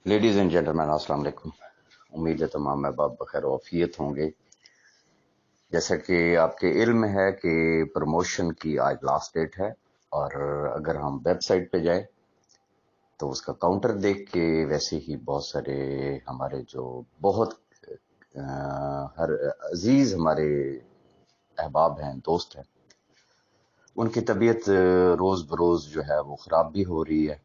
Ladies and gentleman अस्सलाम वालेकुम। उम्मीद है तमाम अहबाब बखैर वाफियत होंगे। जैसा कि आपके इल्म है कि प्रमोशन की आज लास्ट डेट है, और अगर हम वेबसाइट पे जाएं तो उसका काउंटर देख के वैसे ही बहुत सारे हमारे जो बहुत हर अजीज हमारे अहबाब हैं, दोस्त हैं, उनकी तबीयत रोज बरोज जो है वो खराब भी हो रही है।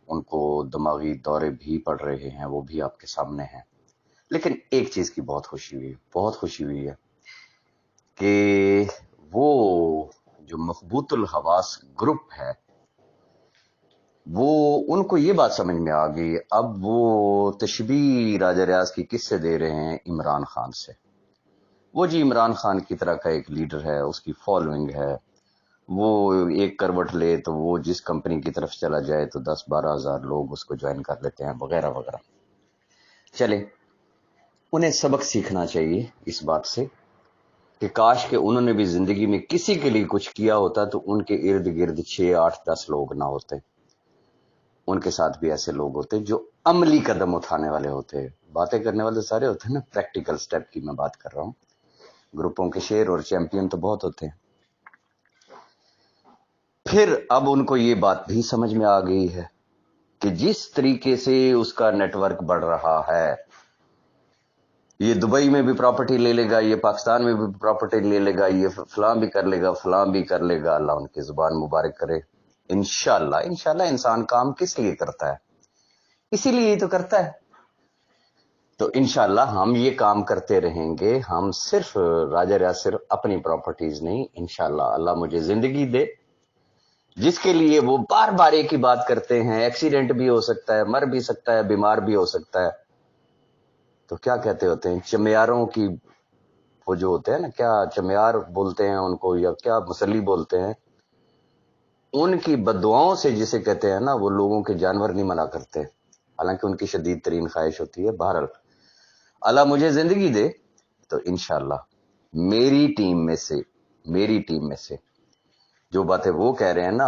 उनको दिमागी दौरे भी पड़ रहे हैं, वो भी आपके सामने हैं। लेकिन एक चीज की बहुत खुशी हुई है कि वो जो मखबूतुल हवास ग्रुप है, वो उनको ये बात समझ में आ गई। अब वो तशबीह राजा रियाज की किससे दे रहे हैं? इमरान खान से। वो जी इमरान खान की तरह का एक लीडर है, उसकी फॉलोइंग है। वो एक करवट ले तो वो जिस कंपनी की तरफ चला जाए तो 10-12 हजार लोग उसको ज्वाइन कर लेते हैं, वगैरह वगैरह। चले, उन्हें सबक सीखना चाहिए इस बात से कि काश के उन्होंने भी जिंदगी में किसी के लिए कुछ किया होता तो उनके इर्द गिर्द 6-8-10 लोग ना होते। उनके साथ भी ऐसे लोग होते जो अमली कदम उठाने वाले होते। बातें करने वाले सारे होते हैं ना, प्रैक्टिकल स्टेप की मैं बात कर रहा हूँ। ग्रुपों के शेर और चैंपियन तो बहुत होते हैं। फिर अब उनको ये बात भी समझ में आ गई है कि जिस तरीके से उसका नेटवर्क बढ़ रहा है, ये दुबई में भी प्रॉपर्टी ले लेगा, ये पाकिस्तान में भी प्रॉपर्टी ले लेगा, ये फलां भी कर लेगा, फलां भी कर लेगा। अल्लाह उनकी जुबान मुबारक करे। इंशाल्लाह इंशाल्लाह। इंसान काम किस लिए करता है? इसीलिए ही तो करता है। तो इंशाल्लाह हम ये काम करते रहेंगे। हम सिर्फ राजा रियाज सिर्फ अपनी प्रॉपर्टीज नहीं, इंशाल्लाह अल्लाह मुझे जिंदगी दे जिसके लिए वो बार बार एक ही बात करते हैं। एक्सीडेंट भी हो सकता है, मर भी सकता है, बीमार भी हो सकता है। तो क्या कहते होते हैं चमियारों की, वो जो होते हैं ना, क्या चमियार बोलते हैं उनको या क्या मुसल्ली बोलते हैं, उनकी बद्दुआओं से जिसे कहते हैं ना, वो लोगों के जानवर नहीं मना करते, हालांकि उनकी शदीद तरीन ख्वाहिश होती है। बहरहाल अल्लाह मुझे जिंदगी दे तो इंशाल्लाह मेरी टीम में से जो बातें वो कह रहे हैं ना,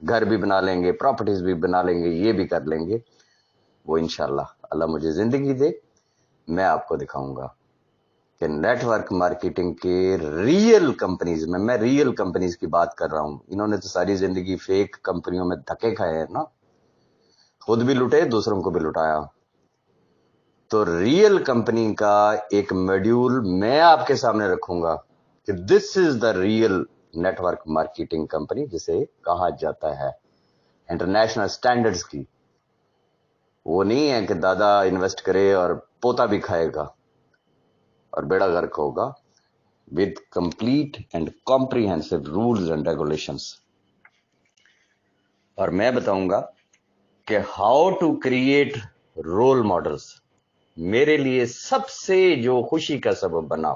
घर भी बना लेंगे, प्रॉपर्टीज भी बना लेंगे, ये भी कर लेंगे, वो इंशाल्लाह अल्लाह मुझे जिंदगी दे, मैं आपको दिखाऊंगा कि नेटवर्क मार्केटिंग के रियल कंपनीज में, मैं रियल कंपनीज की बात कर रहा हूं। इन्होंने तो सारी जिंदगी फेक कंपनियों में धक्के खाए हैं ना, खुद भी लुटे, दूसरों को भी लुटाया। तो रियल कंपनी का एक मॉड्यूल मैं आपके सामने रखूंगा कि this is the real network marketing company, जिसे कहा जाता है इंटरनेशनल स्टैंडर्ड्स की। वो नहीं है कि दादा इन्वेस्ट करे और पोता भी खाएगा और बेड़ा गर्क होगा। with complete and comprehensive rules and regulations। और मैं बताऊंगा कि how to create role models. मेरे लिए सबसे जो खुशी का सबब बना,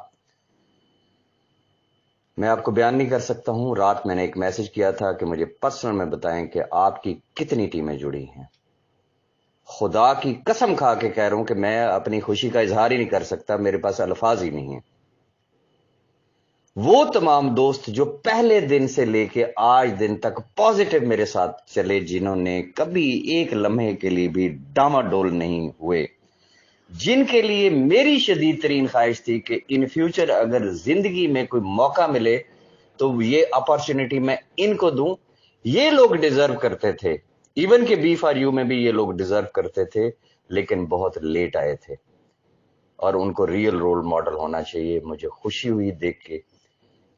मैं आपको बयान नहीं कर सकता हूं। रात मैंने एक मैसेज किया था कि मुझे पर्सनल में बताएं कि आपकी कितनी टीमें जुड़ी हैं। खुदा की कसम खा के कह रहा हूं कि मैं अपनी खुशी का इजहार ही नहीं कर सकता, मेरे पास अल्फाज ही नहीं है। वो तमाम दोस्त जो पहले दिन से लेके आज दिन तक पॉजिटिव मेरे साथ चले, जिन्होंने कभी एक लम्हे के लिए भी डामाडोल नहीं हुए, जिनके लिए मेरी शदीद तरीन ख्वाहिश थी कि इन फ्यूचर अगर जिंदगी में कोई मौका मिले तो ये अपॉर्चुनिटी मैं इनको दूं, ये लोग डिजर्व करते थे। इवन के बी फॉर यू में भी ये लोग डिजर्व करते थे, लेकिन बहुत लेट आए थे और उनको रियल रोल मॉडल होना चाहिए। मुझे खुशी हुई देख के,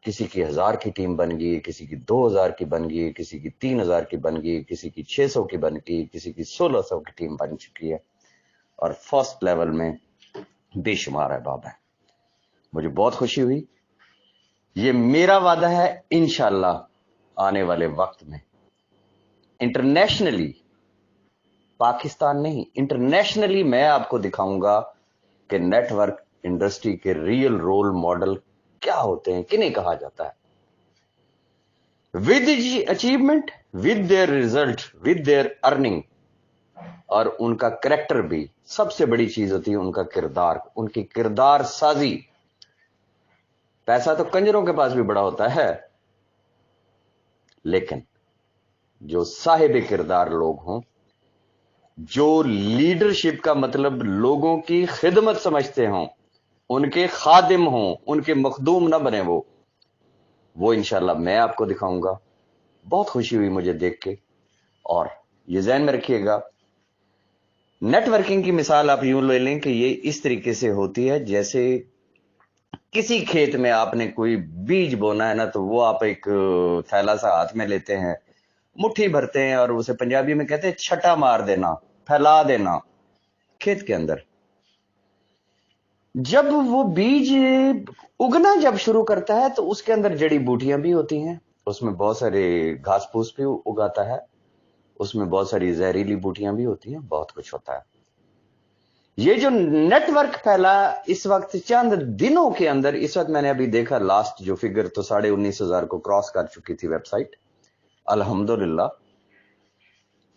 किसी की 1000 की टीम बन गई, किसी की 2000 की बन गई, किसी की 3000 की बन गई, किसी की 600 की बन गई, किसी की 1600 की टीम बन चुकी है। और फर्स्ट लेवल में बेशुमार अहबाब है। मुझे बहुत खुशी हुई। ये मेरा वादा है, इंशाल्लाह आने वाले वक्त में इंटरनेशनली, पाकिस्तान नहीं, इंटरनेशनली मैं आपको दिखाऊंगा कि नेटवर्क इंडस्ट्री के रियल रोल मॉडल क्या होते हैं, किन्हें कहा जाता है। with achievement, with their result, with their earning, और उनका करेक्टर भी। सबसे बड़ी चीज होती है उनका किरदार, उनकी किरदार साजी। पैसा तो कंजरों के पास भी बड़ा होता है, लेकिन जो साहिब किरदार लोग हों जो लीडरशिप का मतलब लोगों की खिदमत समझते हों, उनके खादिम हों, उनके मखदूम ना बने, वो इंशाल्लाह मैं आपको दिखाऊंगा। बहुत खुशी हुई मुझे देख के। और ये ज़हन में रखिएगा, नेटवर्किंग की मिसाल आप यूं ले लें कि ये इस तरीके से होती है जैसे किसी खेत में आपने कोई बीज बोना है ना, तो वो आप एक थैला सा हाथ में लेते हैं, मुट्ठी भरते हैं और उसे पंजाबी में कहते हैं छटा मार देना, फैला देना खेत के अंदर। जब वो बीज उगना जब शुरू करता है तो उसके अंदर जड़ी बूटियां भी होती हैं, उसमें बहुत सारे घास फूस भी उगाता है, उसमें बहुत सारी जहरीली बूटियां भी होती हैं, बहुत कुछ होता है। ये जो नेटवर्क फैला इस वक्त चंद दिनों के अंदर, इस वक्त मैंने अभी देखा लास्ट जो फिगर तो 19,500 को क्रॉस कर चुकी थी वेबसाइट, अल्हम्दुलिल्लाह।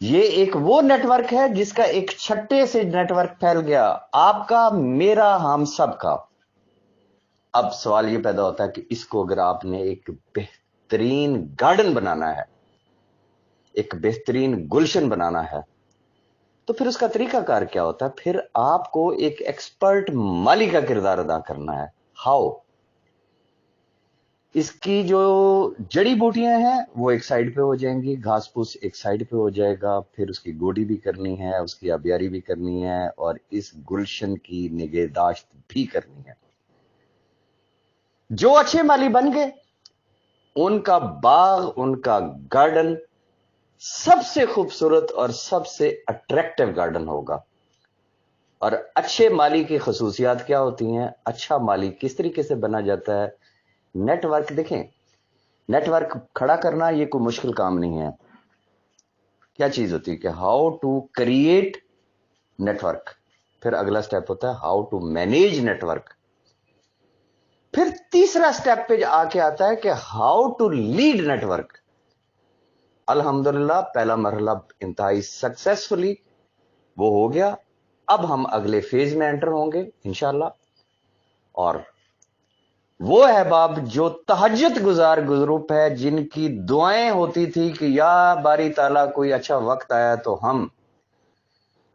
ये एक वो नेटवर्क है जिसका एक छट्टे से नेटवर्क फैल गया, आपका, मेरा, हम सब का। अब सवाल ये पैदा होता है कि इसको अगर आपने एक बेहतरीन गार्डन बनाना है, एक बेहतरीन गुलशन बनाना है, तो फिर उसका तरीकाकार क्या होता है? फिर आपको एक एक्सपर्ट माली का किरदार अदा करना है। हाउ? इसकी जो जड़ी बूटियां हैं वो एक साइड पे हो जाएंगी, घास फूस एक साइड पे हो जाएगा, फिर उसकी गोडी भी करनी है, उसकी आबियारी भी करनी है, और इस गुलशन की निगहदाश्त भी करनी है। जो अच्छे माली बन गए, उनका बाग, उनका गार्डन सबसे खूबसूरत और सबसे अट्रैक्टिव गार्डन होगा। और अच्छे माली की खसूसियात क्या होती हैं? अच्छा माली किस तरीके से बना जाता है? नेटवर्क देखें, नेटवर्क खड़ा करना ये कोई मुश्किल काम नहीं है। क्या चीज होती है कि हाउ टू क्रिएट नेटवर्क, फिर अगला स्टेप होता है हाउ टू मैनेज नेटवर्क, फिर तीसरा स्टेप पे आके आता है कि हाउ टू लीड नेटवर्क। अल्हम्दुलिल्लाह पहला मरहला इंतहाई सक्सेसफुली वो हो गया। अब हम अगले फेज में एंटर होंगे इंशाल्लाह, और वो अहबाब जो तहज्जुद गुजार ग्रुप है, जिनकी दुआएं होती थी कि या बारी ताला कोई अच्छा वक्त आया तो हम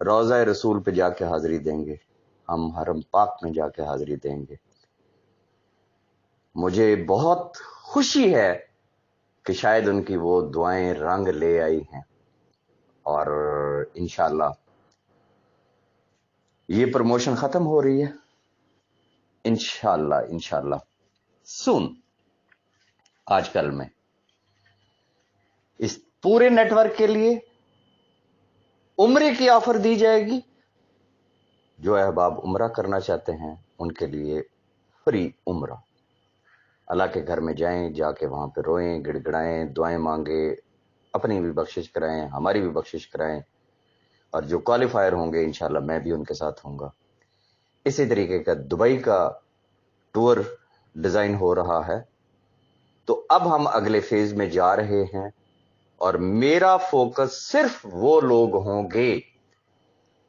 रोज़ा रसूल पे जाके हाजिरी देंगे, हम हरम पाक में जाके हाजिरी देंगे। मुझे बहुत खुशी है कि शायद उनकी वो दुआएं रंग ले आई हैं, और इंशाल्लाह ये प्रमोशन खत्म हो रही है इंशाल्लाह, इंशाल्लाह सुन। आजकल में इस पूरे नेटवर्क के लिए उम्रे की ऑफर दी जाएगी। जो अहबाब उम्रा करना चाहते हैं उनके लिए फ्री उम्रा। अल्लाह के घर में जाएं, जाके वहां पे रोएं, गिड़गिड़ाएं, दुआएं मांगे, अपनी भी बख्शिश कराएं, हमारी भी बख्शिश कराएं, और जो क्वालिफायर होंगे इंशाल्लाह मैं भी उनके साथ होऊंगा। इसी तरीके का दुबई का टूर डिजाइन हो रहा है। तो अब हम अगले फेज में जा रहे हैं, और मेरा फोकस सिर्फ वो लोग होंगे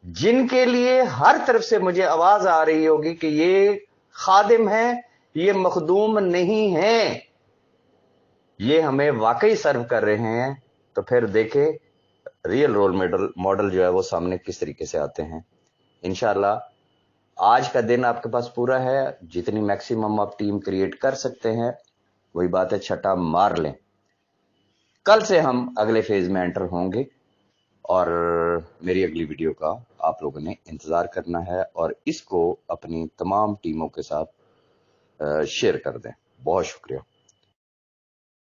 जिनके लिए हर तरफ से मुझे आवाज आ रही होगी कि ये खादिम है, ये मखदूम नहीं है, ये हमें वाकई सर्व कर रहे हैं। तो फिर देखे रियल रोल मॉडल जो है वो सामने किस तरीके से आते हैं। इंशाल्लाह आज का दिन आपके पास पूरा है, जितनी मैक्सिमम आप टीम क्रिएट कर सकते हैं, वही बात है, छटा मार लें। कल से हम अगले फेज में एंटर होंगे, और मेरी अगली वीडियो का आप लोगों ने इंतजार करना है, और इसको अपनी तमाम टीमों के साथ शेयर कर दें। बहुत शुक्रिया।